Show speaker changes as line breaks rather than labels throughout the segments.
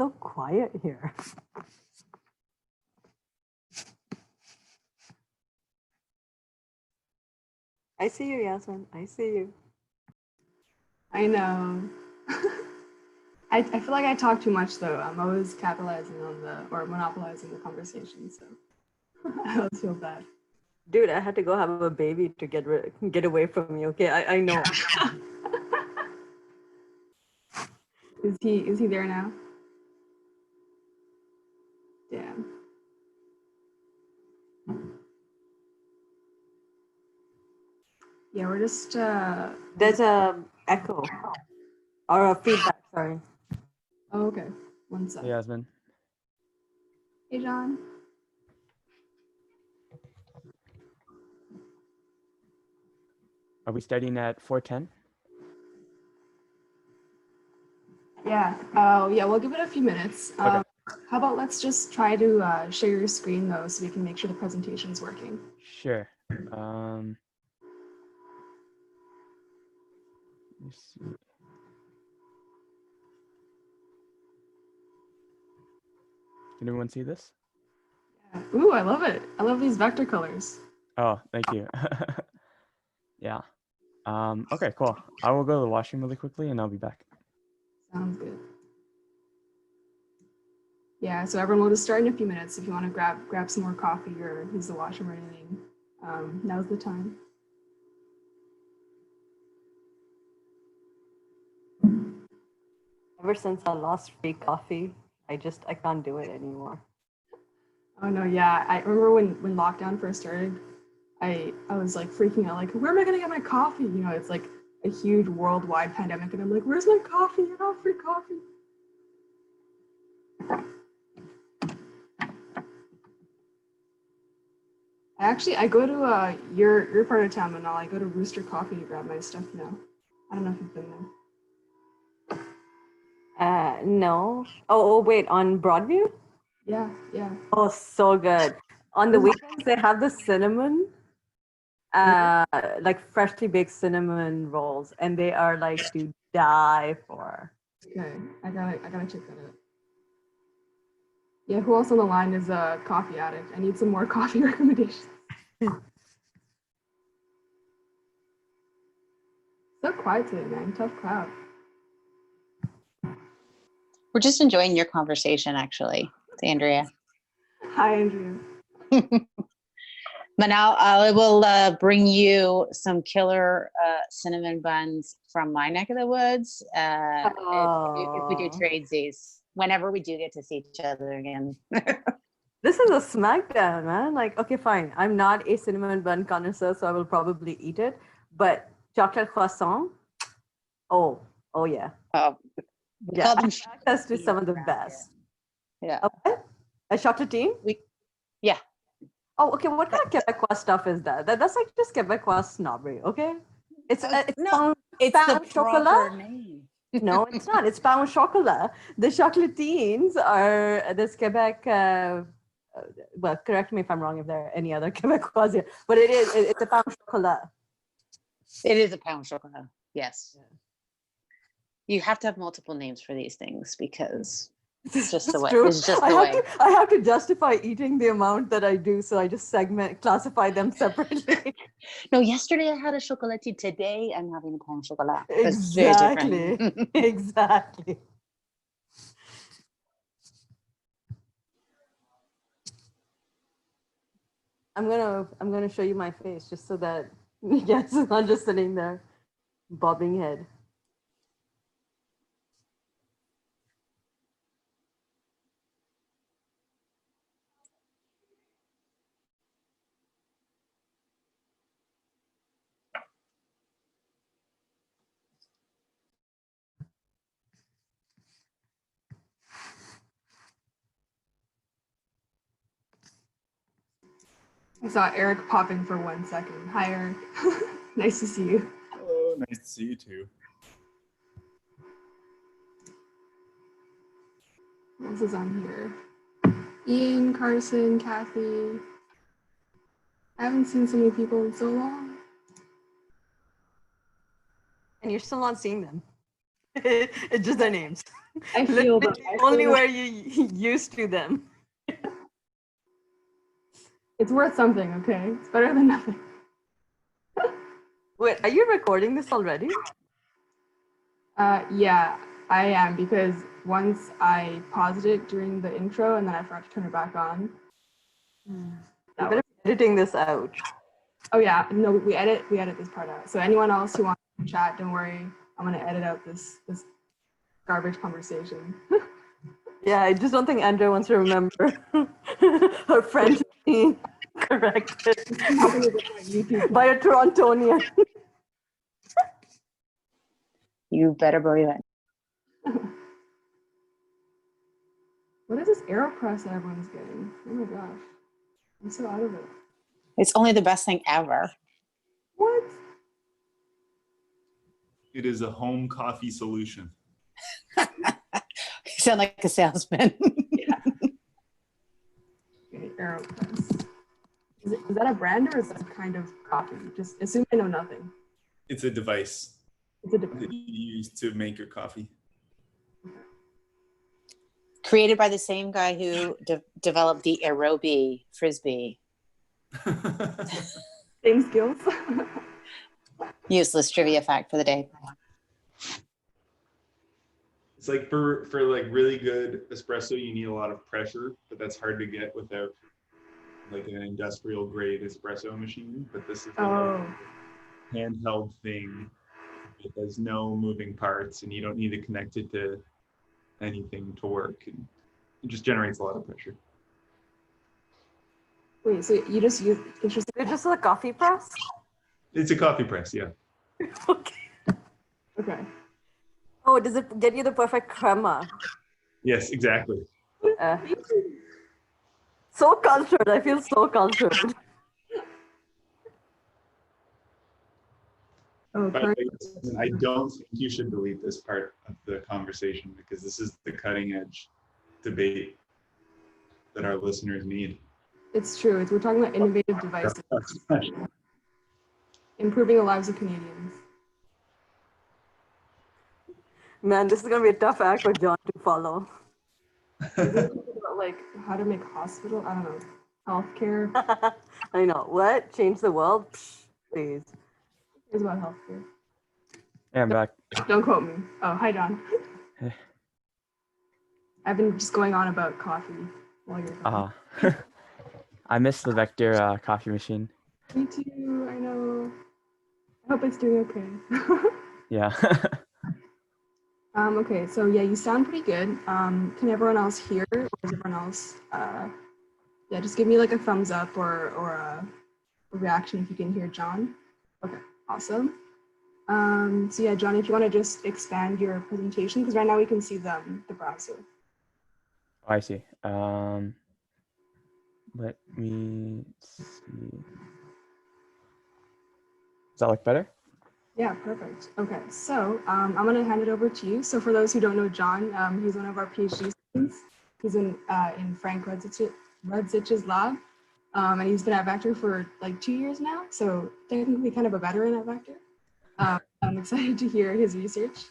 so quiet here. I see you, Yasmin. I see you.
I know. I feel like I talk too much though. I'm always capitalizing on or monopolizing the conversation, so I always feel bad.
Dude, I had to go have a baby to get away from you. Okay, I know.
Is he there now? Damn. Yeah, we're just
There's a echo or a feedback, sorry.
Oh, okay. One sec.
Hey, Yasmin.
Hey, John.
Are we starting at 4:10?
Yeah. Oh, yeah. We'll give it a few minutes.
Okay.
How about let's just try to share your screen though, so we can make sure the presentation's working.
Sure. Let me see. Can everyone see this?
Yeah. Ooh, I love it. I love these vector colors.
Oh, thank you. Yeah. Okay, cool. I will go to the washroom really quickly and I'll be back.
Sounds good. Yeah, so everyone will just start in a few minutes. If you want to grab some more coffee or use the washroom or anything, now's the time.
Ever since I lost free coffee, I can't do it anymore.
Oh no, yeah. I remember when lockdown first started, I was like freaking out, like, where am I gonna get my coffee? You know, it's like a huge worldwide pandemic, and I'm like, where's my coffee? You know, free coffee. I go to your part of town, Manal. I go to Rooster Coffee to grab my stuff now. I don't know if you've been there.
No. Oh, wait, on Broadview?
Yeah, yeah.
Oh, so good. On the weekends, they have the cinnamon, like freshly baked cinnamon rolls, and they are like to die for.
Okay, I gotta check that out. Yeah, who else on the line is a coffee addict? I need some more coffee recommendations. So quiet today, man. Tough crowd.
We're just enjoying your conversation, actually. It's Andrea.
Hi, Andrea.
But now I will bring you some killer cinnamon buns from my neck of the woods if we do tradesies, whenever we do get to see each other again.
This is a smackdown, man. Like, okay, fine. I'm not a cinnamon bun connoisseur, so I will probably eat it. But chocolate croissant, oh yeah. Yeah, I have access to some of the best.
Yeah.
Okay. A chocolatine?
Yeah.
Oh, okay. What kind of Quebecois stuff is that? That's like just Quebecois snobbery, okay? It's
no, it's the proper name.
No, it's not. It's pain au chocolat. The chocolatines are this Quebec. Well, correct me if I'm wrong if there are any other Quebecois here, but it's a pain au chocolat.
It is a pain au chocolat. Yes. Yeah. You have to have multiple names for these things because it's just the way.
True.
It's just the way.
I have to justify eating the amount that I do, so I just classify them separately.
No, yesterday I had a chocolatine. Today I'm having a pain au chocolat.
Exactly. Exactly. I'm gonna show you my face just so that yes, it's not just sitting there, bobbing head.
I saw Eric pop in for 1 second. Hi, Eric. Nice to see you.
Hello, nice to see you too.
This is on here. Ian, Carson, Kathy. I haven't seen so many people in so long.
And you're still not seeing them. It's just their names.
I feel that.
Literally only where you used to them.
It's worth something, okay? It's better than nothing.
Wait, are you recording this already?
Yeah, I am, because once I paused it during the intro and then I forgot to turn it back on.
You better be editing this out.
Oh yeah, no, we edit this part out. So anyone else who wants to chat, don't worry. I'm gonna edit out this garbage conversation.
Yeah, I just don't think Andrea wants to remember her French being corrected by a Torontonian.
You better believe it.
What is this AeroPress that everyone's getting? Oh my gosh, I'm so out of it.
It's only the best thing ever.
What?
It is a home coffee solution.
You sound like a salesman.
Okay, AeroPress. Is that a brand or is that a kind of coffee? Just assume I know nothing.
It's a device
It's a device.
that you use to make your coffee.
Created by the same guy who developed the aerobie frisbee.
Same skills.
Useless trivia fact for the day.
It's like for like really good espresso, you need a lot of pressure, but that's hard to get without like an industrial grade espresso machine. But this is like a handheld thing. It has no moving parts, and you don't need to connect it to anything to work. And it just generates a lot of pressure.
Wait, so you just use it's
just a coffee press?
It's a coffee press, yeah.
Okay.
Okay.
Oh, does it get you the perfect crema?
Yes, exactly.
So cultured. I feel so cultured.
Oh,
By the way, I don't think you should delete this part of the conversation because this is the cutting edge debate that our listeners need.
it's true. We're talking about innovative devices, improving the lives of Canadians.
Man, this is gonna be a tough act for John to follow.
About, like how to make hospital, I don't know, healthcare.
I know. What? Change the world? Psh, please.
It's about healthcare.
Yeah, I'm back.
Don't quote me. Oh, hi, John. I've been just going on about coffee while you're talking.
I miss the Vector coffee machine.
Me too, I know. I hope it's doing okay.
Yeah.
Okay, so yeah, you sound pretty good. Can everyone else hear, or is everyone else, yeah, just give me like a thumbs up or a reaction if you can hear John. Okay, awesome. So yeah, John, if you want to just expand your presentation, because right now we can see the browser.
I see. Let me see. Does that look better?
Yeah, perfect. Okay, so I'm going to hand it over to you. So for those who don't know John, he's one of our PhD students. He's in Frank Rudzich's lab, and he's been at Vector for like 2 years now. So technically kind of a veteran at Vector. I'm excited to hear his research.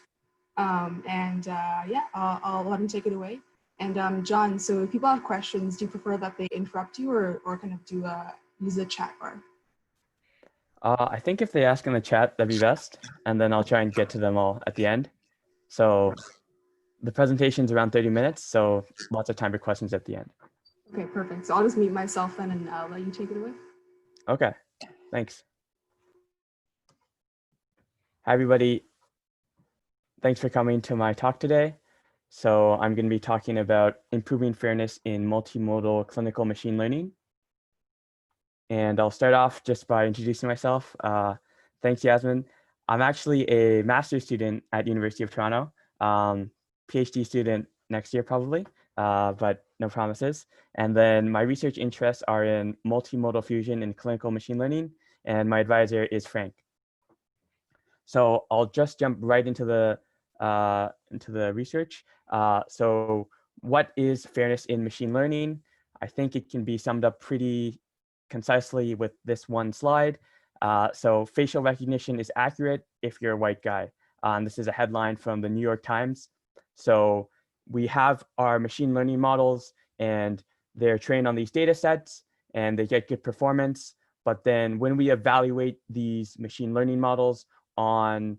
Yeah, I'll let him take it away. And John, so if people have questions, do you prefer that they interrupt you or kind of do use the chat bar?
I think if they ask in the chat, that'd be best. And then I'll try and get to them all at the end. So the presentation's around 30 minutes, so lots of time for questions at the end.
Okay, perfect. So I'll just mute myself then and I'll let you take it away.
Okay, thanks. Hi, everybody. Thanks for coming to my talk today. So I'm going to be talking about improving fairness in multimodal clinical machine learning. And I'll start off just by introducing myself. Thanks, Yasmin. I'm actually a master's student at University of Toronto, PhD student next year probably, but no promises. And then my research interests are in multimodal fusion and clinical machine learning, and my advisor is Frank. So I'll just jump right into the research. So what is fairness in machine learning? I think it can be summed up pretty concisely with this one slide. So facial recognition is accurate if you're a white guy. And this is a headline from the New York Times. So we have our machine learning models, and they're trained on these data sets, and they get good performance. But then when we evaluate these machine learning models on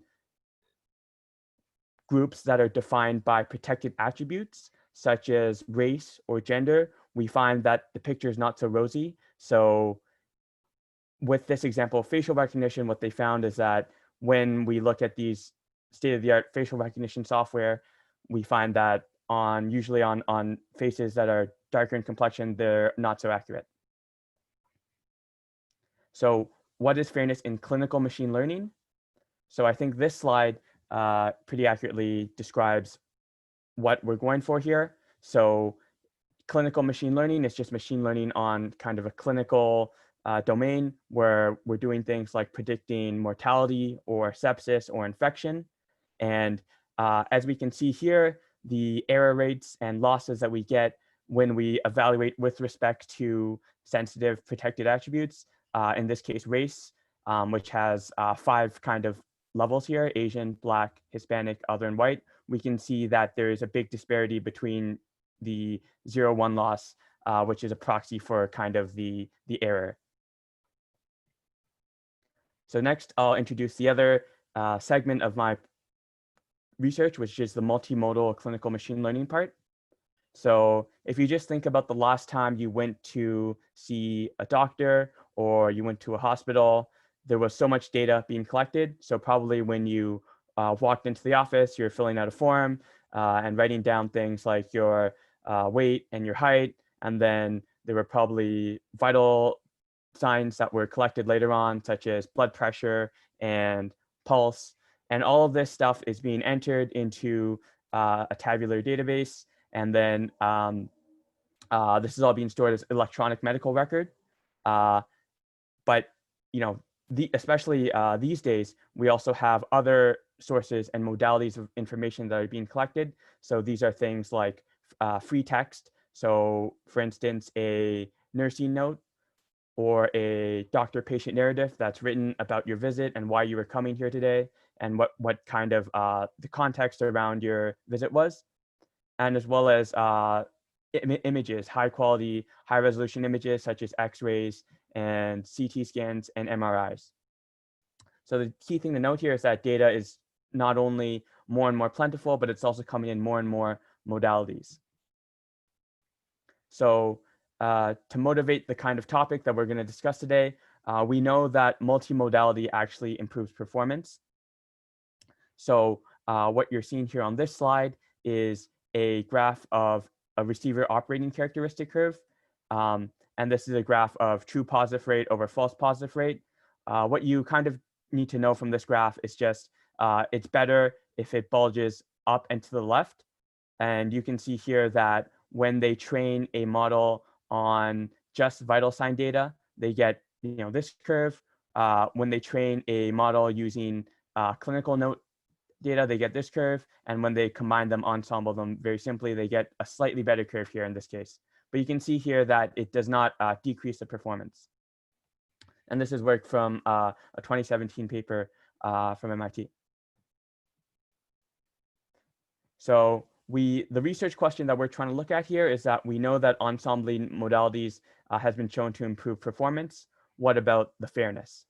groups that are defined by protected attributes, such as race or gender, we find that the picture is not so rosy. So with this example of facial recognition, what they found is that when we look at these state-of-the-art facial recognition software, we find that usually on faces that are darker in complexion, they're not so accurate. So what is fairness in clinical machine learning? So I think this slide pretty accurately describes what we're going for here. So clinical machine learning is just machine learning on kind of a clinical domain where we're doing things like predicting mortality or sepsis or infection. And as we can see here, the error rates and losses that we get when we evaluate with respect to sensitive protected attributes, in this case, race, which has 5 kind of levels here: Asian, Black, Hispanic, other, and white. We can see that there is a big disparity between the 0-1 loss, which is a proxy for kind of the error. So next, I'll introduce the other segment of my research, which is the multimodal clinical machine learning part. So if you just think about the last time you went to see a doctor or you went to a hospital, there was so much data being collected. So probably when you walked into the office, you're filling out a form and writing down things like your weight and your height. And then there were probably vital signs that were collected later on, such as blood pressure and pulse. And all of this stuff is being entered into a tabular database. And then this is all being stored as electronic medical record. But especially these days, we also have other sources and modalities of information that are being collected. So these are things like free text. So for instance, a nursing note or a doctor-patient narrative that's written about your visit and why you were coming here today and what kind of the context around your visit was. And as well as images, high quality, high resolution images such as X-rays and CT scans and MRIs. So the key thing to note here is that data is not only more and more plentiful, but it's also coming in more and more modalities. So to motivate the kind of topic that we're going to discuss today, we know that multimodality actually improves performance. So what you're seeing here on this slide is a graph of a receiver operating characteristic curve. And this is a graph of true positive rate over false positive rate. What you kind of need to know from this graph is just it's better if it bulges up and to the left. And you can see here that when they train a model on just vital sign data, they get this curve. When they train a model using clinical note data, they get this curve. And when they combine them, ensemble them very simply, they get a slightly better curve here in this case. But you can see here that it does not decrease the performance. And this is work from a 2017 paper from MIT. So the research question that we're trying to look at here is that we know that ensembling modalities has been shown to improve performance. What about the fairness?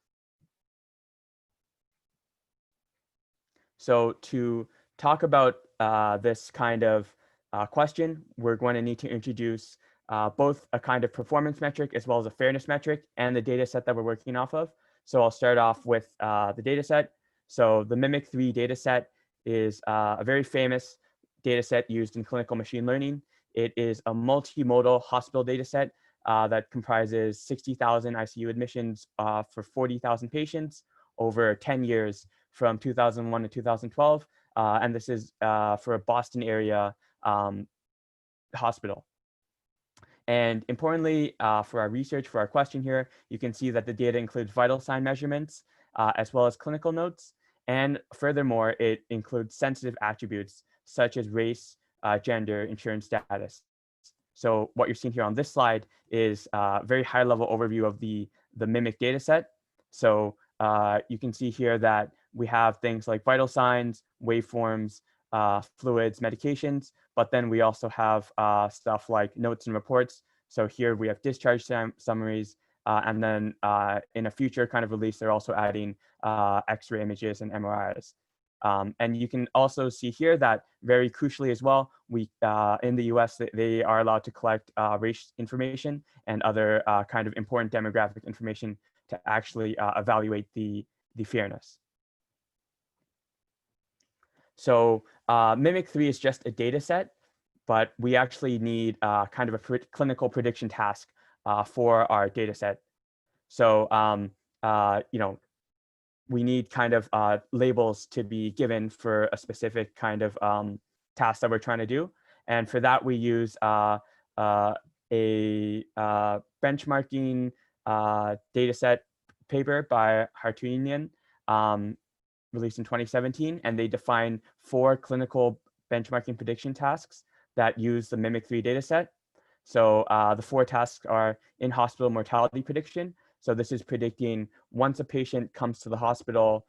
So to talk about this kind of question, we're going to need to introduce both a kind of performance metric as well as a fairness metric and the data set that we're working off of. So I'll start off with the data set. So the MIMIC3 data set is a very famous data set used in clinical machine learning. It is a multimodal hospital data set that comprises 60,000 ICU admissions for 40,000 patients over 10 years from 2001 to 2012. And this is for a Boston area hospital. And importantly, for our research, for our question here, you can see that the data includes vital sign measurements as well as clinical notes. And furthermore, it includes sensitive attributes such as race, gender, insurance status. So what you're seeing here on this slide is a very high level overview of the MIMIC data set. So you can see here that we have things like vital signs, waveforms, fluids, medications, but then we also have stuff like notes and reports. So here we have discharge summaries, and then in a future kind of release, they're also adding X-ray images and MRIs. And you can also see here that very crucially as well, we in the US, they are allowed to collect race information and other kind of important demographic information to actually evaluate the fairness. So Mimic3 is just a data set, but we actually need kind of a clinical prediction task for our data set. So, you know, we need kind of labels to be given for a specific kind of task that we're trying to do. And for that, we use a benchmarking data set paper by Hartunian, released in 2017, and they define 4 clinical benchmarking prediction tasks that use the Mimic3 dataset. So the 4 tasks are in-hospital mortality prediction. So this is predicting once a patient comes to the hospital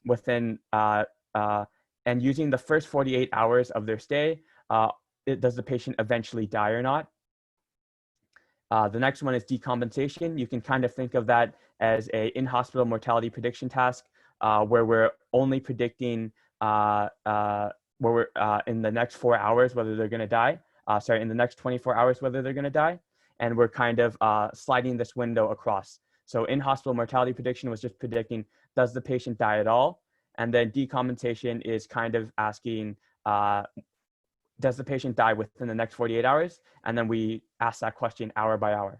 within, and using the first 48 hours of their stay, does the patient eventually die or not? The next one is decompensation. You can kind of think of that as a in-hospital mortality prediction task where we're only predicting where we're in the next 4 hours whether they're going to die. Sorry, in the next 24 hours whether they're going to die. And we're kind of sliding this window across. So in-hospital mortality prediction was just predicting, does the patient die at all? And then decompensation is kind of asking, does the patient die within the next 48 hours? And then we ask that question hour by hour.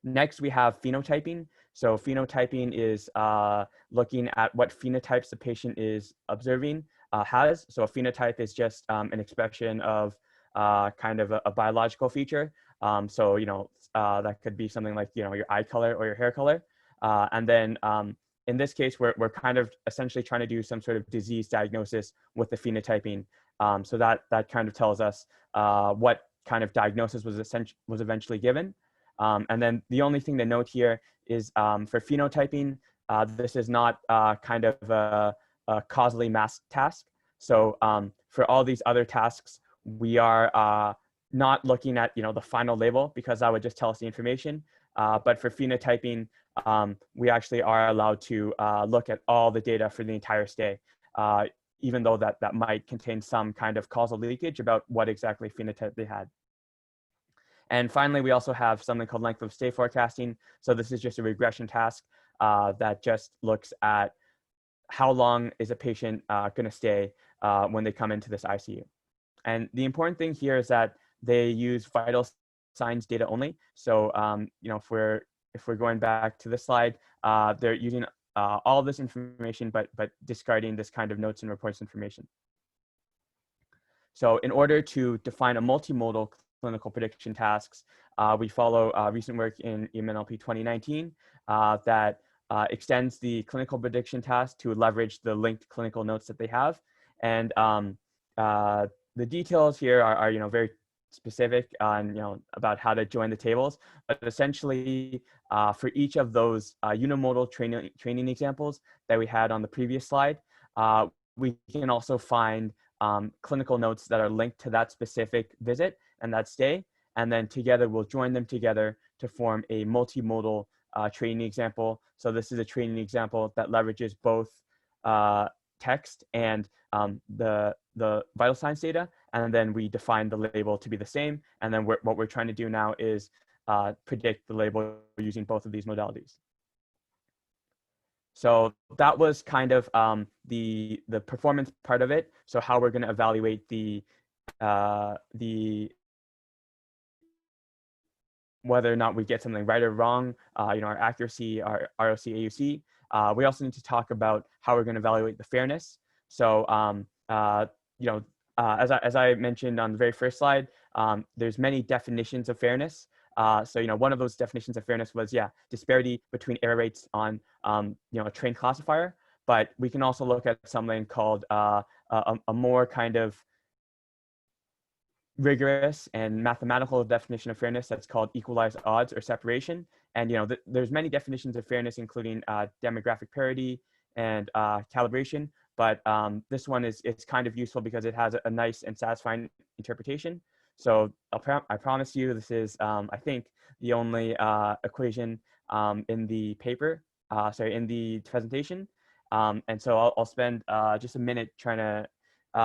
Next, we have phenotyping. So phenotyping is looking at what phenotypes the patient is observing has. So a phenotype is just an expression of kind of a biological feature. So, you know, that could be something like, you know, your eye color or your hair color. And then in this case, we're kind of essentially trying to do some sort of disease diagnosis with the phenotyping. So that kind of tells us what kind of diagnosis was eventually given. And then the only thing to note here is for phenotyping, this is not kind of a causally masked task. So for all these other tasks, we are not looking at, you know, the final label because that would just tell us the information. But for phenotyping, we actually are allowed to look at all the data for the entire stay, even though that might contain some kind of causal leakage about what exactly phenotype they had. And finally, we also have something called length of stay forecasting. So this is just a regression task that just looks at how long is a patient going to stay when they come into this ICU. And the important thing here is that they use vital signs data only. So you know, if we're going back to this slide, they're using all this information, but discarding this kind of notes and reports information. So in order to define a multimodal clinical prediction tasks, we follow recent work in EMNLP 2019 that extends the clinical prediction task to leverage the linked clinical notes that they have. And the details here are you know, very specific on, you know, about how to join the tables, but essentially for each of those unimodal training examples that we had on the previous slide, we can also find clinical notes that are linked to that specific visit and that stay, and then together we'll join them together to form a multimodal training example. So this is a training example that leverages both text and the vital signs data, and then we define the label to be the same. And then what we're trying to do now is predict the label using both of these modalities. So that was kind of the performance part of it. So how we're going to evaluate the whether or not we get something right or wrong, you know, our accuracy, our ROC, AUC. We also need to talk about how we're going to evaluate the fairness. So, you know, as I mentioned on the very first slide, there's many definitions of fairness. So, you know, one of those definitions of fairness was, yeah, disparity between error rates on, you know, a trained classifier. But we can also look at something called a more kind of rigorous and mathematical definition of fairness that's called equalized odds or separation. And, you know, there's many definitions of fairness, including demographic parity and calibration. But this one is kind of useful because it has a nice and satisfying interpretation. So I promise you, this is, I think, the only equation in the paper, in the presentation. And so I'll spend just a minute trying to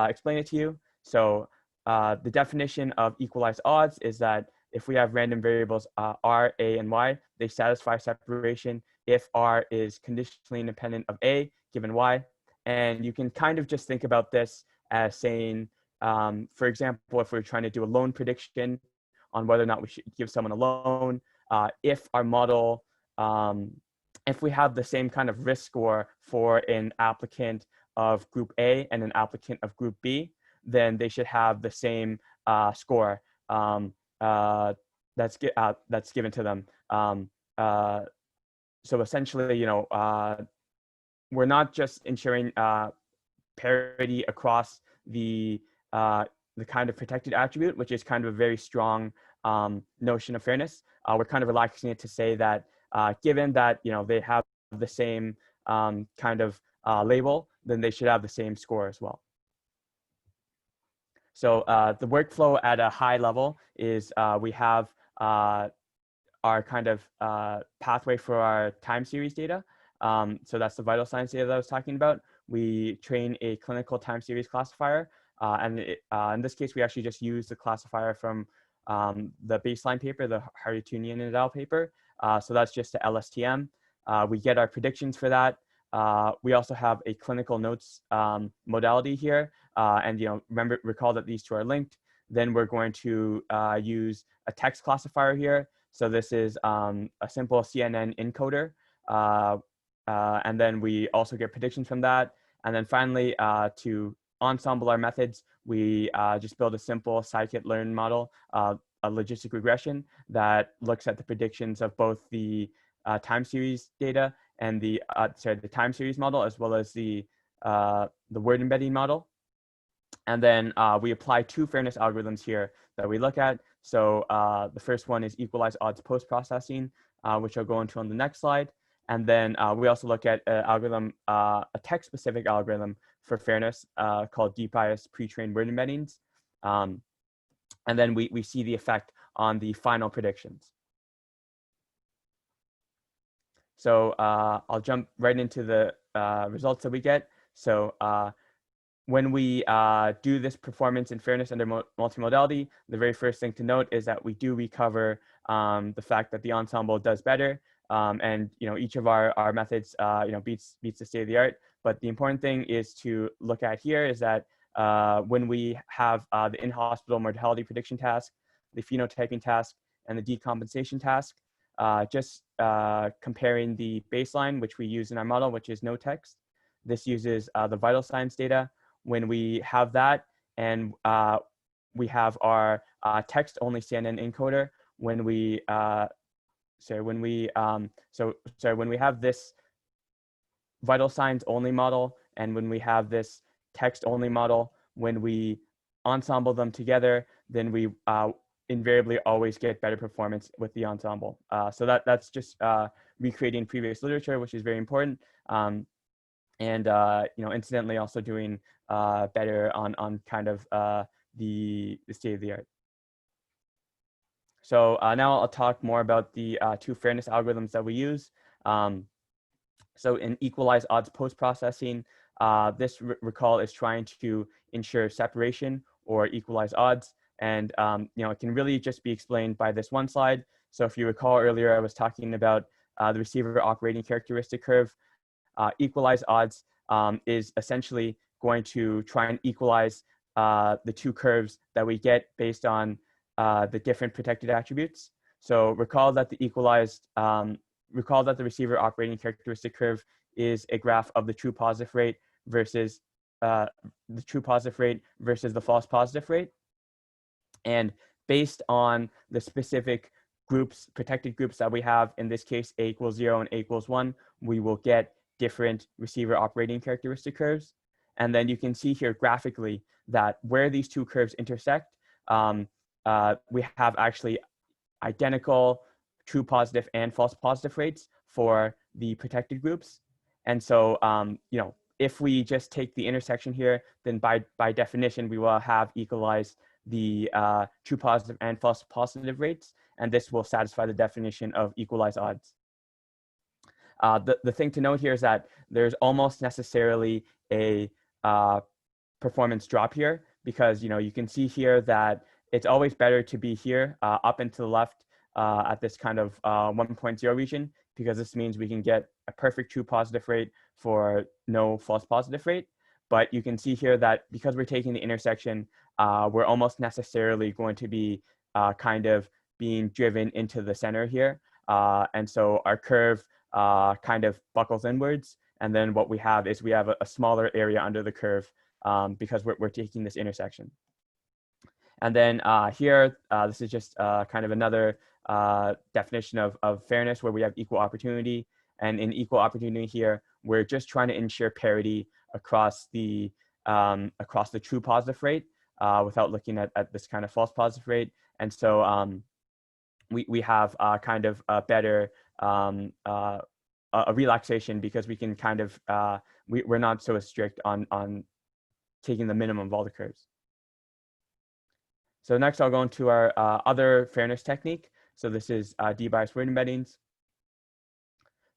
explain it to you. So the definition of equalized odds is that if we have random variables r, a, and y, they satisfy separation if r is conditionally independent of a given y. And you can kind of just think about this as saying, for example, if we're trying to do a loan prediction on whether or not we should give someone a loan, if our model, if we have the same kind of risk score for an applicant of group A and an applicant of group B, then they should have the same score that's given to them. So essentially, we're not just ensuring parity across the kind of protected attribute, which is kind of a very strong notion of fairness. We're kind of relaxing it to say that given that they have the same kind of label, then they should have the same score as well. So the workflow at a high level is we have our kind of pathway for our time series data. So that's the vital signs data that I was talking about. We train a clinical time series classifier. And in this case, we actually just use the classifier from the baseline paper, the Haritunian et al. Paper. So that's just the LSTM. We get our predictions for that. We also have a clinical notes modality here. And recall that these two are linked. Then we're going to use a text classifier here. So this is a simple CNN encoder. And then we also get predictions from that. And then finally, to ensemble our methods, we just build a simple scikit-learn model, a logistic regression that looks at the predictions of both the time series data and the time series model, as well as the word embedding model. And then we apply two fairness algorithms here that we look at. So the first one is equalized odds post-processing, which I'll go into on the next slide. And then we also look at an algorithm, a text-specific algorithm for fairness called Debiased pre-trained word embeddings. And then we see the effect on the final predictions. So I'll jump right into the results that we get. So when we do this performance and fairness under multimodality, the very first thing to note is that we do recover the fact that the ensemble does better. And each of our methods beats the state of the art. But the important thing is to look at here is that when we have the in-hospital mortality prediction task, the phenotyping task, and the decompensation task, just comparing the baseline, which we use in our model, which is no text. This uses the vital signs data. When we have that, and we have our text-only CNN encoder, when we when we have this vital signs only model, and when we have this text only model, when we ensemble them together, then we invariably always get better performance with the ensemble. So that's just recreating previous literature, which is very important. And incidentally also doing better on kind of the state of the art. So now I'll talk more about the two fairness algorithms that we use. So in equalized odds post-processing, this recall is trying to ensure separation or equalize odds. And it can really just be explained by this one slide. So if you recall earlier, I was talking about the receiver operating characteristic curve. Equalized odds is essentially going to try and equalize the two curves that we get based on the different protected attributes. So recall that the receiver operating characteristic curve is a graph of the true positive rate versus the false positive rate. And based on the specific groups, protected groups that we have, in this case, A equals 0 and A equals 1, we will get different receiver operating characteristic curves. And then you can see here graphically that where these two curves intersect, we have actually identical true positive and false positive rates for the protected groups. And so, you know, if we just take the intersection here, then by definition, we will have equalized the true positive and false positive rates, and this will satisfy the definition of equalized odds. The thing to note here is that there's almost necessarily a performance drop here, because, you know, you can see here that it's always better to be here up and to the left at this kind of 1.0 region, because this means we can get a perfect true positive rate for no false positive rate. But you can see here that because we're taking the intersection, we're almost necessarily going to be kind of being driven into the center here. And so our curve kind of buckles inwards. And then what we have is we have a smaller area under the curve because we're taking this intersection. And then here, this is just kind of another definition of fairness, where we have equal opportunity. And in equal opportunity here, we're just trying to ensure parity across the true positive rate without looking at this kind of false positive rate. And so we have kind of a better a relaxation, because we can kind of, we're not so strict on taking the minimum of all the curves. So next I'll go into our other fairness technique. So this is debiased word embeddings.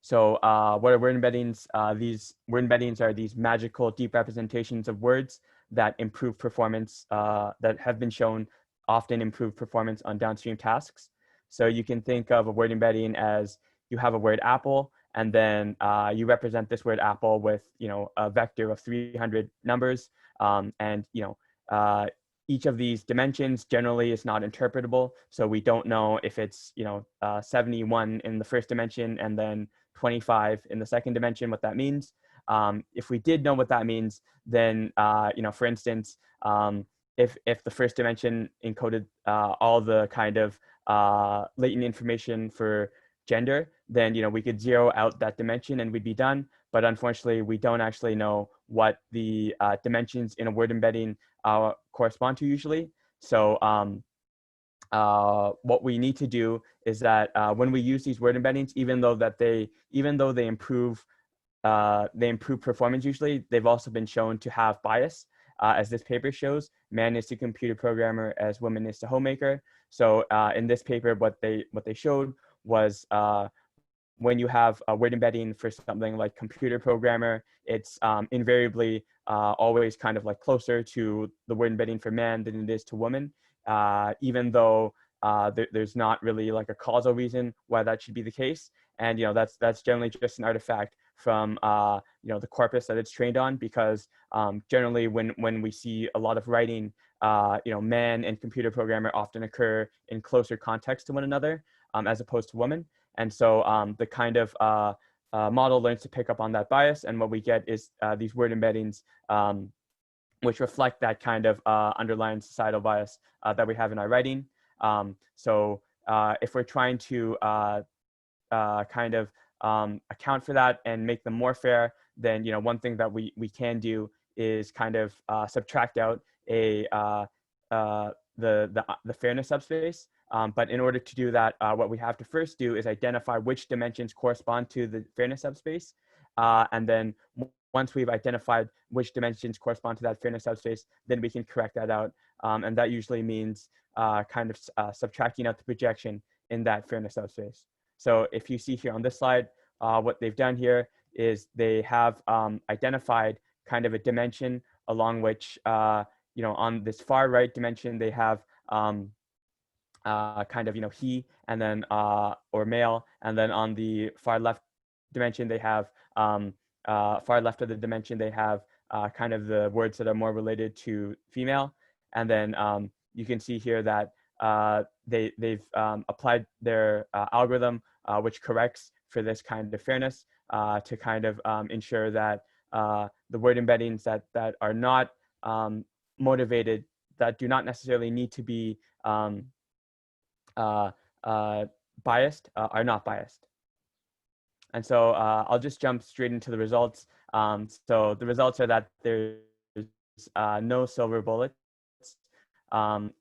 So what are word embeddings? These word embeddings are these magical deep representations of words that improve performance, that have been shown often improve performance on downstream tasks. So you can think of a word embedding as you have a word apple, and then you represent this word apple with, you know, a vector of 300 numbers, and, you know, each of these dimensions generally is not interpretable. So we don't know if it's, you know, 71 in the first dimension and then 25 in the second dimension, what that means. If we did know what that means, then, you know, for instance, if the first dimension encoded all the kind of latent information for gender, then, you know, we could zero out that dimension and we'd be done. But unfortunately, we don't actually know what the dimensions in a word embedding correspond to usually. So what we need to do is that when we use these word embeddings, even though they improve performance usually, they've also been shown to have bias. As this paper shows, man is the computer programmer as woman is the homemaker. So in this paper, what they showed was when you have a word embedding for something like computer programmer, it's invariably always kind of like closer to the word embedding for man than it is to woman, even though there's not really like a causal reason why that should be the case. And, you know, that's generally just an artifact from, you know, the corpus that it's trained on, because generally when we see a lot of writing, you know, man and computer programmer often occur in closer context to one another as opposed to woman. And so the kind of model learns to pick up on that bias, and what we get is these word embeddings which reflect that kind of underlying societal bias that we have in our writing. So if we're trying to kind of account for that and make them more fair, then, you know, one thing that we can do is kind of subtract out the fairness subspace. But in order to do that, what we have to first do is identify which dimensions correspond to the fairness subspace. And then once we've identified which dimensions correspond to that fairness subspace, then we can correct that out. And that usually means kind of subtracting out the projection in that fairness subspace. So if you see here on this slide, what they've done here is they have identified kind of a dimension along which, you know, on this far right dimension, they have kind of, you know, he, and then or male, and then on the far left dimension they have far left of the dimension they have kind of the words that are more related to female. And then you can see here that they've applied their algorithm which corrects for this kind of fairness to kind of ensure that the word embeddings that are not motivated, that do not necessarily need to be biased, are not biased. And so I'll just jump straight into the results. So the results are that there's no silver bullets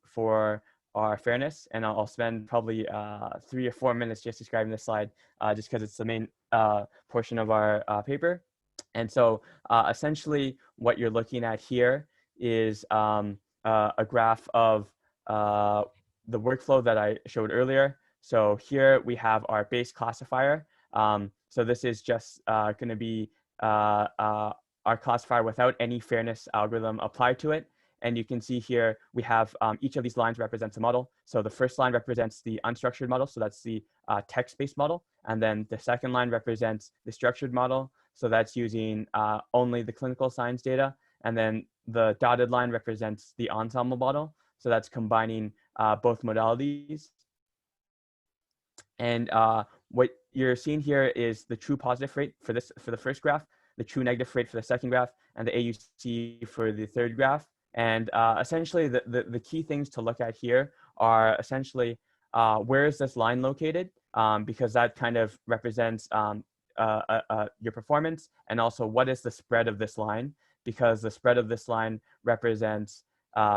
for our fairness, and I'll spend probably 3 or 4 minutes just describing this slide, just because it's the main portion of our paper. And so essentially what you're looking at here is a graph of the workflow that I showed earlier. So here we have our base classifier. So this is just going to be our classifier without any fairness algorithm applied to it. And you can see here we have each of these lines represents a model. So the first line represents the unstructured model. So that's the text-based model. And then the second line represents the structured model. So that's using only the clinical signs data. And then the dotted line represents the ensemble model. So that's combining both modalities. And what you're seeing here is the true positive rate for the first graph, the true negative rate for the second graph, and the AUC for the third graph. And essentially, the key things to look at here are essentially where is this line located, because that kind of represents your performance, and also what is the spread of this line, because the spread of this line represents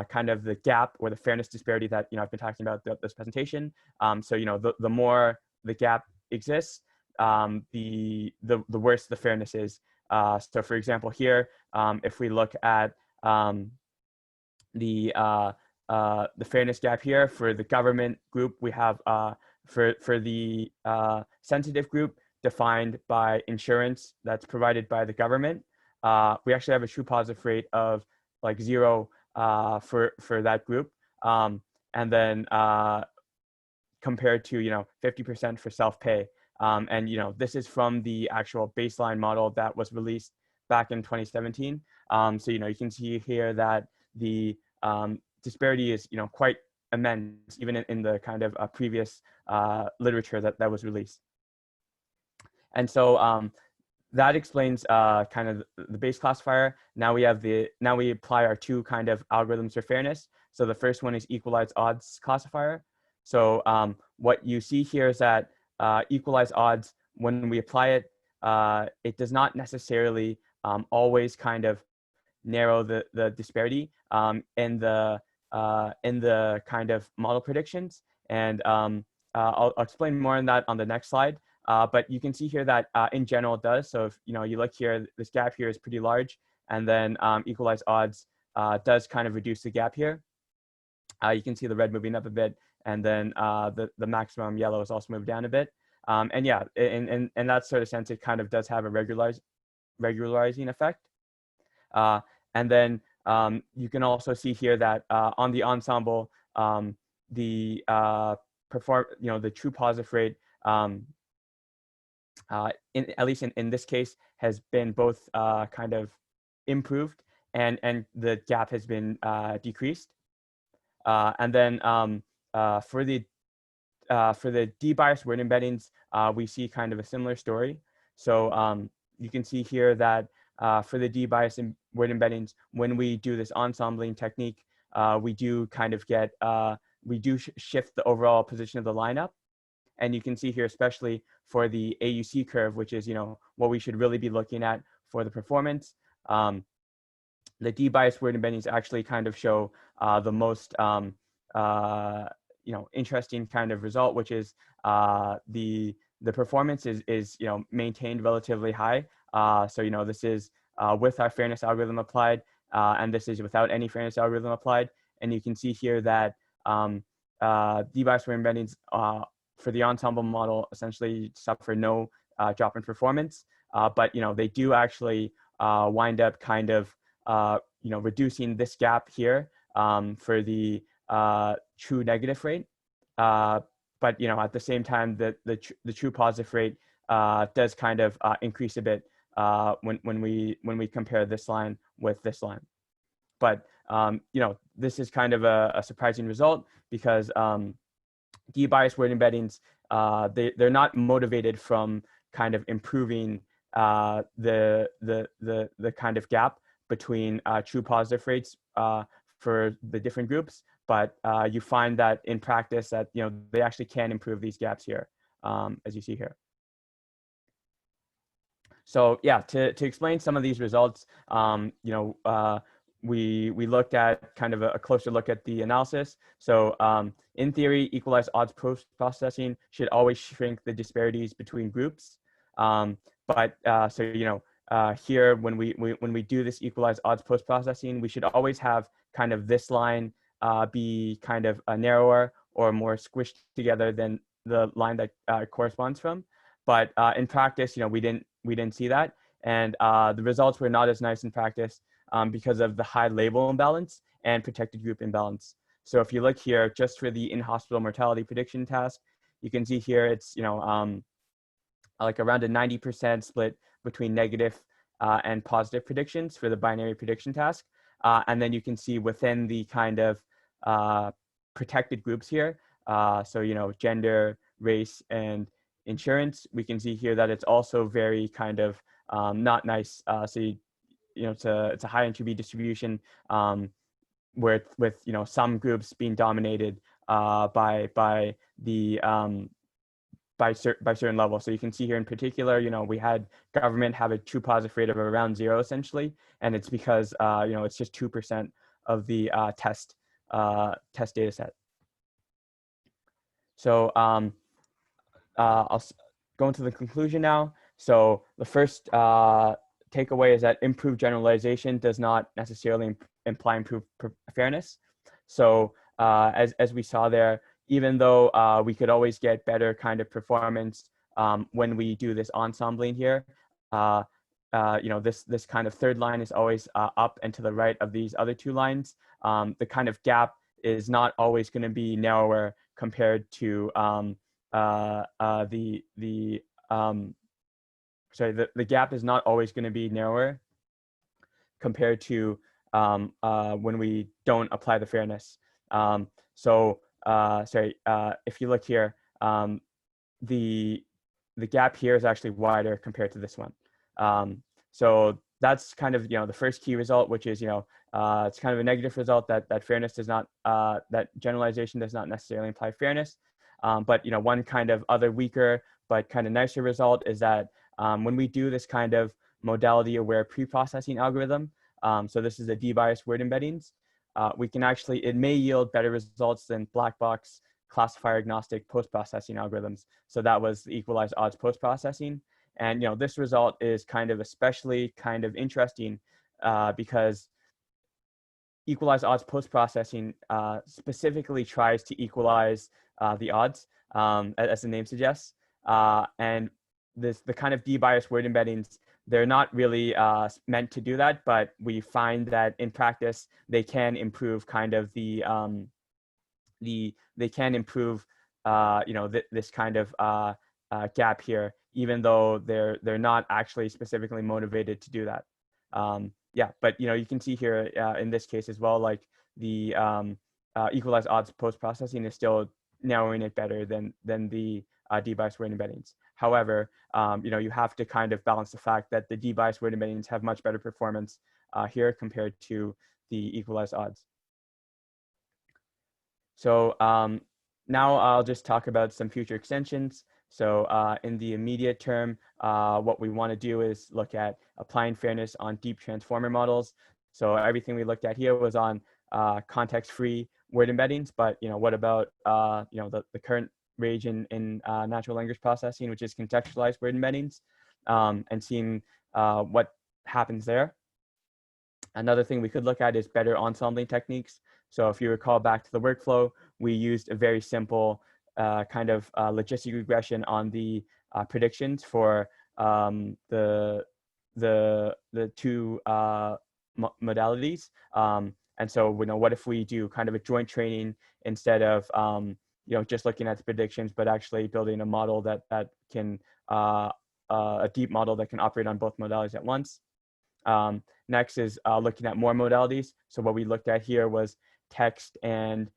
kind of the gap or the fairness disparity that I've been talking about throughout this presentation. So the more the gap exists, the worse the fairness is. So for example, here, if we look at the fairness gap here for the government group, we have for the sensitive group defined by insurance that's provided by the government, we actually have a true positive rate of like 0 for that group, and then compared to 50% for self-pay, and this is from the actual baseline model that was released back in 2017. So you can see here that the disparity is quite immense, even in the kind of previous literature that was released. And so that explains kind of the base classifier. Now we apply our two kind of algorithms for fairness. So the first one is equalized odds classifier. So what you see here is that equalized odds, when we apply it, it does not necessarily always kind of narrow the disparity in the kind of model predictions. And I'll explain more on that on the next slide. But you can see here that in general it does. So if you look here, this gap here is pretty large, and then equalized odds does kind of reduce the gap here. You can see the red moving up a bit, and then the maximum yellow is also moved down a bit. And yeah, in that sort of sense, it kind of does have a regularizing effect. And then you can also see here that on the ensemble, the the true positive rate, at least in this case, has been both kind of improved, and the gap has been decreased. And then for the debiased word embeddings, we see kind of a similar story. So you can see here that for the debiased word embeddings, when we do this ensembling technique, we do kind of get, we do shift the overall position of the lineup. And you can see here, especially for the AUC curve, which is what we should really be looking at for the performance. The debiased word embeddings actually kind of show the most interesting kind of result, which is the performance is maintained relatively high. So this is with our fairness algorithm applied, and this is without any fairness algorithm applied. And you can see here that debiased word embeddings for the ensemble model essentially suffer no drop in performance, but they do actually wind up kind of reducing this gap here for the true negative rate. But at the same time, the true positive rate does kind of increase a bit when we compare this line with this line. But this is kind of a surprising result, because debiased word embeddings, they're not motivated from kind of improving the kind of gap between true positive rates for the different groups, but you find that in practice that they actually can improve these gaps here, as you see here. So yeah, to explain some of these results, we looked at kind of a closer look at the analysis. So in theory, equalized odds processing should always shrink the disparities between groups. But so here, when we do this equalized odds post-processing, we should always have kind of this line be kind of narrower or more squished together than the line that corresponds from. But in practice, we didn't see that, and the results were not as nice in practice because of the high label imbalance and protected group imbalance. So if you look here, just for the in-hospital mortality prediction task, you can see here it's like around a 90% split between negative and positive predictions for the binary prediction task. And then you can see within the kind of protected groups here, so gender, race, and insurance, we can see here that it's also very kind of not nice. So it's a high entropy distribution with some groups being dominated by certain levels. So you can see here in particular, we had government have a true positive rate of around 0 essentially, and it's because it's just 2% of the test data set. So I'll go into the conclusion now. So the first takeaway is that improved generalization does not necessarily imply improved fairness. So as we saw there, even though we could always get better kind of performance when we do this ensembling here, this kind of third line is always up and to the right of these other two lines. The kind of gap is not always going to be narrower compared to the gap is not always going to be narrower compared to when we don't apply the fairness. If you look here, the gap here is actually wider compared to this one. So that's kind of the first key result, which is it's kind of a negative result that fairness does not that generalization does not necessarily imply fairness. But one kind of other weaker but kind of nicer result is that when we do this kind of modality aware pre-processing algorithm, so this is a debiased word embeddings, we can actually, it may yield better results than black box classifier agnostic post-processing algorithms. So that was the equalized odds post-processing. And this result is kind of especially kind of interesting because equalized odds post-processing specifically tries to equalize the odds, as the name suggests. And the kind of debiased word embeddings, they're not really meant to do that, but we find that in practice they can improve kind of they can improve this kind of gap here, even though they're not actually specifically motivated to do that. Yeah, but you can see here in this case as well, like the equalized odds post processing is still narrowing it better than the debiased word embeddings. However, you have to kind of balance the fact that the debiased word embeddings have much better performance here compared to the equalized odds. So now I'll just talk about some future extensions. So in the immediate term, what we want to do is look at applying fairness on deep transformer models. So everything we looked at here was on context-free word embeddings, but what about the current rage in natural language processing, which is contextualized word embeddings, and seeing what happens there. Another thing we could look at is better ensembling techniques. So if you recall back to the workflow, we used a very simple kind of logistic regression on the predictions for the two modalities. And so what if we do kind of a joint training instead of just looking at the predictions, but actually building a model that can a deep model that can operate on both modalities at once. Next is looking at more modalities. So what we looked at here was text and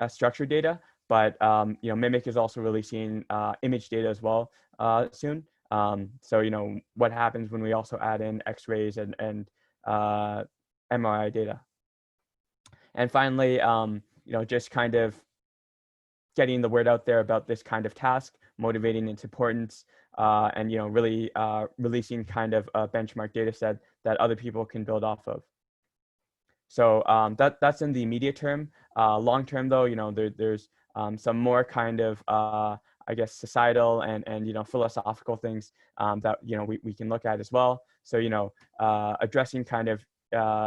structured data, but Mimic is also releasing image data as well soon. So what happens when we also add in X-rays and MRI data. And finally, just kind of getting the word out there about this kind of task, motivating its importance, and really releasing kind of a benchmark data set that other people can build off of. So that's in the immediate term. Long term, though, there's some more kind of I guess, societal and philosophical things that we can look at as well. So addressing kind of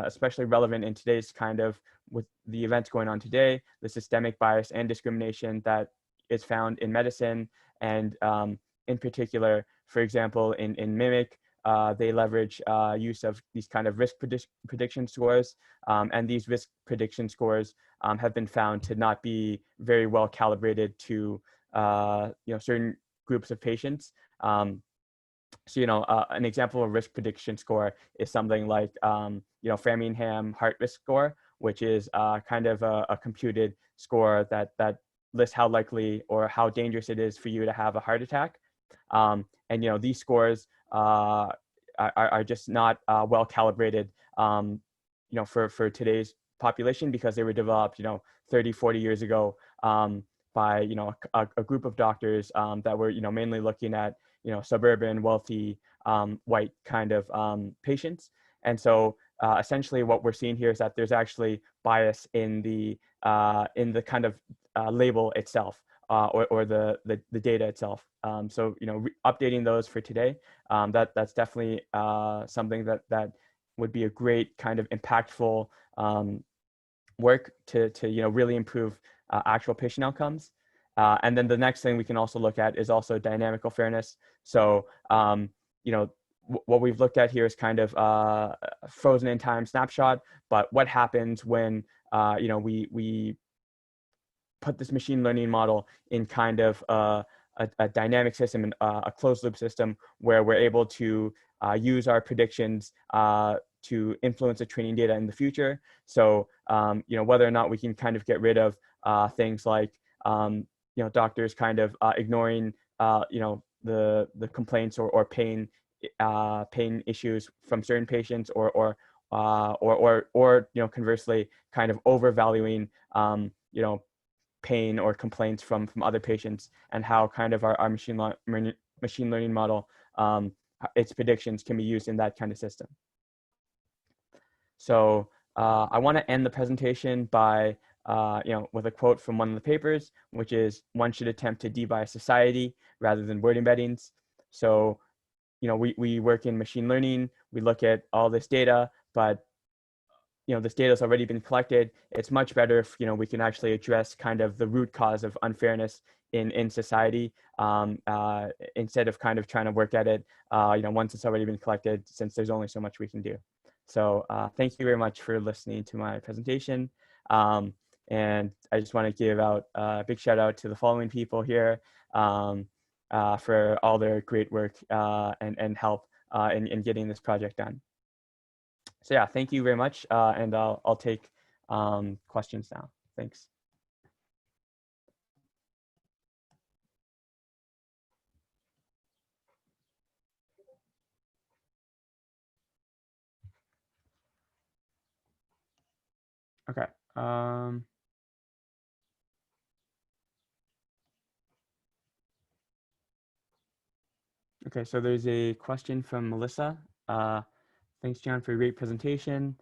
especially relevant in today's kind of with the events going on today, the systemic bias and discrimination that is found in medicine, and in particular, for example, in Mimic, they leverage use of these kind of risk prediction scores, and these risk prediction scores have been found to not be very well calibrated to certain groups of patients. So an example of risk prediction score is something like Framingham heart risk score, which is kind of a computed score that lists how likely or how dangerous it is for you to have a heart attack. And these scores are just not well calibrated for today's population, because they were developed 30, 40 years ago by a group of doctors that were mainly looking at suburban, wealthy, white kind of patients. And so essentially what we're seeing here is that there's actually bias in the kind of label itself, or the data itself. So updating those for today, that's definitely something that would be a great kind of impactful work to really improve actual patient outcomes. And then the next thing we can also look at is also dynamical fairness. So what we've looked at here is kind of a frozen in time snapshot, but what happens when we put this machine learning model in kind of a dynamic system, and a closed loop system, where we're able to use our predictions to influence the training data in the future. So whether or not we can kind of get rid of things like doctors kind of ignoring the complaints or pain issues from certain patients, or conversely kind of overvaluing pain or complaints from other patients, and how kind of our machine learning model, its predictions can be used in that kind of system. So I want to end the presentation by with a quote from one of the papers, which is, "One should attempt to debias society rather than word embeddings." So we work in machine learning, we look at all this data, but this data has already been collected. It's much better if we can actually address kind of the root cause of unfairness in society, instead of kind of trying to work at it once it's already been collected, since there's only so much we can do. So thank you very much for listening to my presentation. And I just want to give out a big shout out to the following people here for all their great work and help in getting this project done. So yeah, thank you very much, and I'll take questions now. Thanks. Okay. Okay, so there's a question from Melissa. Thanks, John, for a great presentation.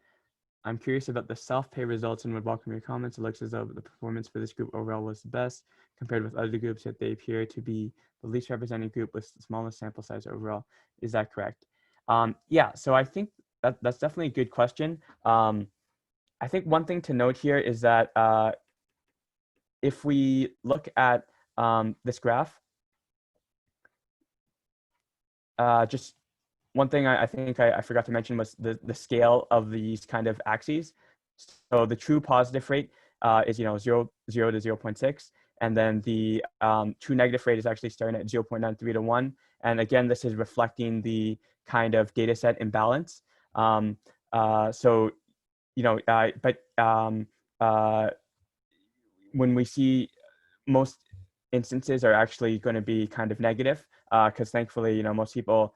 I'm curious about the self-pay results and would welcome your comments. It looks as though the performance for this group overall was the best compared with other groups, yet they appear to be the least represented group with the smallest sample size overall. Is that correct? Yeah, so I think that's definitely a good question. I think one thing to note here is that if we look at this graph, just one thing I think I forgot to mention was the scale of these kind of axes. So the true positive rate is 0 to 0.6, and then the true negative rate is actually starting at 0.93 to 1. And again, this is reflecting the kind of data set imbalance. So when we see most instances are actually going to be kind of negative, because thankfully most people,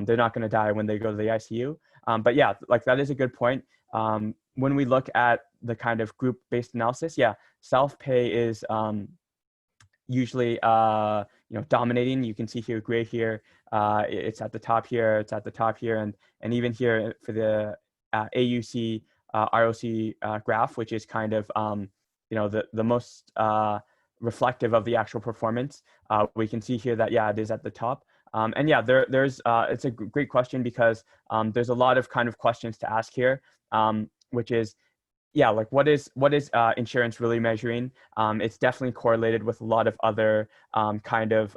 they're not going to die when they go to the ICU. But yeah, like that is a good point. When we look at the kind of group-based analysis, yeah, self-pay is usually dominating. You can see here gray here, it's at the top here, it's at the top here, and even here for the AUC ROC graph, which is kind of the most reflective of the actual performance. We can see here that, yeah, it is at the top. And yeah, there's it's a great question because there's a lot of kind of questions to ask here, which is, yeah, like what is insurance really measuring? It's definitely correlated with a lot of other kind of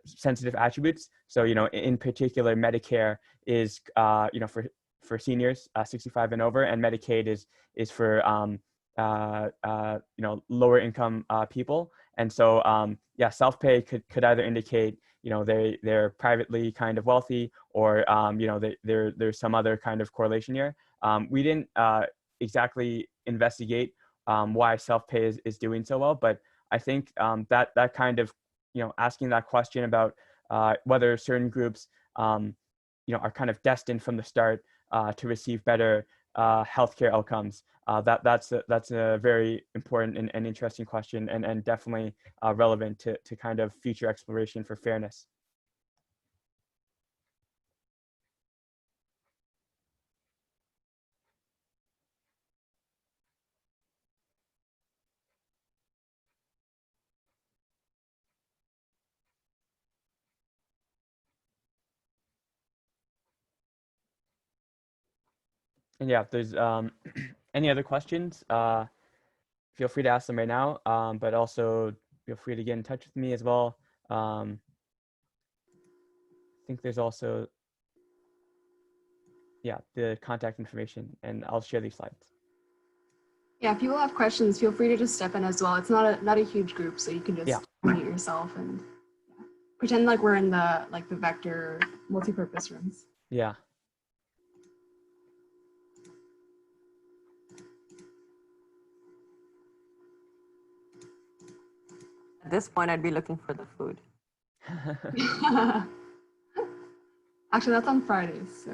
sensitive attributes. So, you know, in particular, Medicare is, you know, for seniors 65 and over, and Medicaid is for you know, lower income people. And so yeah, self-pay could either indicate, you know, they're privately kind of wealthy, or you know, there's some other kind of correlation here. We didn't exactly investigate why self-pay is doing so well, but I think that kind of, you know, asking that question about whether certain groups you know, are kind of destined from the start to receive better healthcare outcomes. That's a very important and interesting question, and definitely relevant to kind of future exploration for fairness. And yeah, if there's any other questions, feel free to ask them right now, but also feel free to get in touch with me as well. I think there's also, yeah, the contact information, and I'll share these slides.
Yeah, if people have questions, feel free to just step in as well. It's not a huge group, so you can just mute yourself and pretend like we're in the vector multi-purpose rooms.
Yeah.
At this point, I'd be looking for the food.
Actually, that's on Fridays, so.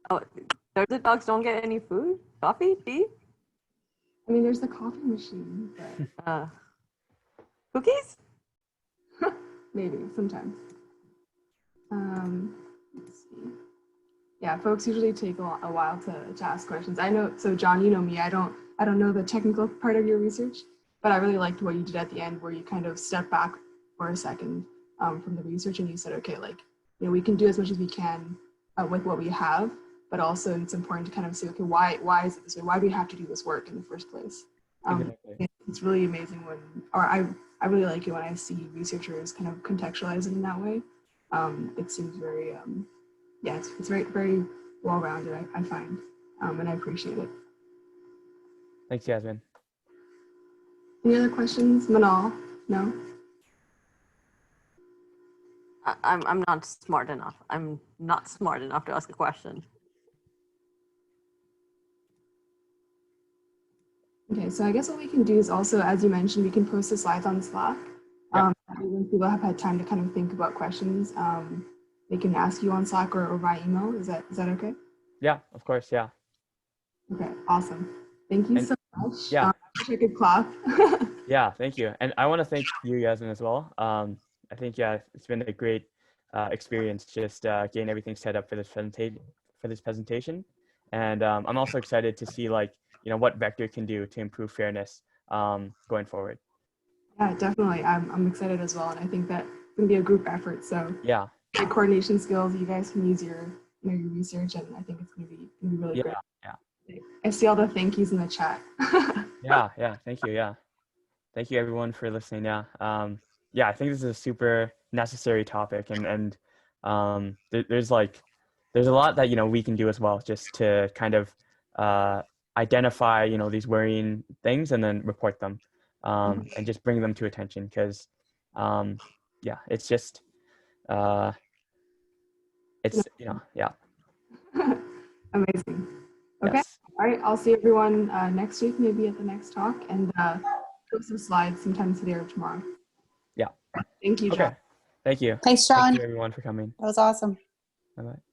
Oh, Thursday dogs don't get any food? Coffee? Tea?
I mean, there's the coffee machine, but
Cookies?
maybe sometimes. Let's see. Yeah, folks usually take a while to ask questions. I know. So, John, you know me. I don't know the technical part of your research, but I really liked what you did at the end, where you kind of stepped back for a second from the research, and you said, okay, like, you know, we can do as much as we can with what we have, but also it's important to kind of say, okay, why is it this way? Why do we have to do this work in the first place?
Exactly.
It's really amazing when, or I really like it when I see researchers kind of contextualize it in that way. It seems very, yeah, it's very, very well-rounded, I find, and I appreciate it.
Thanks, Yasmin.
Any other questions? Manal? No?
I'm not smart enough. I'm not smart enough to ask a question.
Okay, so I guess what we can do is also, as you mentioned, we can post the slides on Slack.
Yeah.
When people have had time to kind of think about questions, they can ask you on Slack or via email. Is that okay?
Yeah, of course. Yeah.
Okay, awesome. Thank you so much.
Yeah.
I could clap.
Yeah, thank you. And I want to thank you, Yasmin, as well. I think, yeah, it's been a great experience just getting everything set up for this presentation. And I'm also excited to see, like, you know, what Vector can do to improve fairness going forward.
Yeah, definitely. I'm excited as well. And I think that it's going to be a group effort. So
yeah,
the coordination skills, you guys can use your research, and I think it's going to be really great.
Yeah.
I see all the thank yous in the chat.
Yeah. Thank you. Yeah. Thank you everyone for listening. Yeah. Yeah, I think this is a super necessary topic, and there's a lot that, you know, we can do as well, just to kind of identify, you know, these worrying things and then report them, and just bring them to attention, because yeah, it's just it's, you know, yeah.
Amazing. Okay.
Yes.
All right. I'll see everyone next week, maybe at the next talk, and post the slides sometime today or tomorrow.
Yeah.
Thank you, John.
Okay. Thank you.
Thanks, John.
Thank you everyone for coming.
That was awesome.
Bye-bye.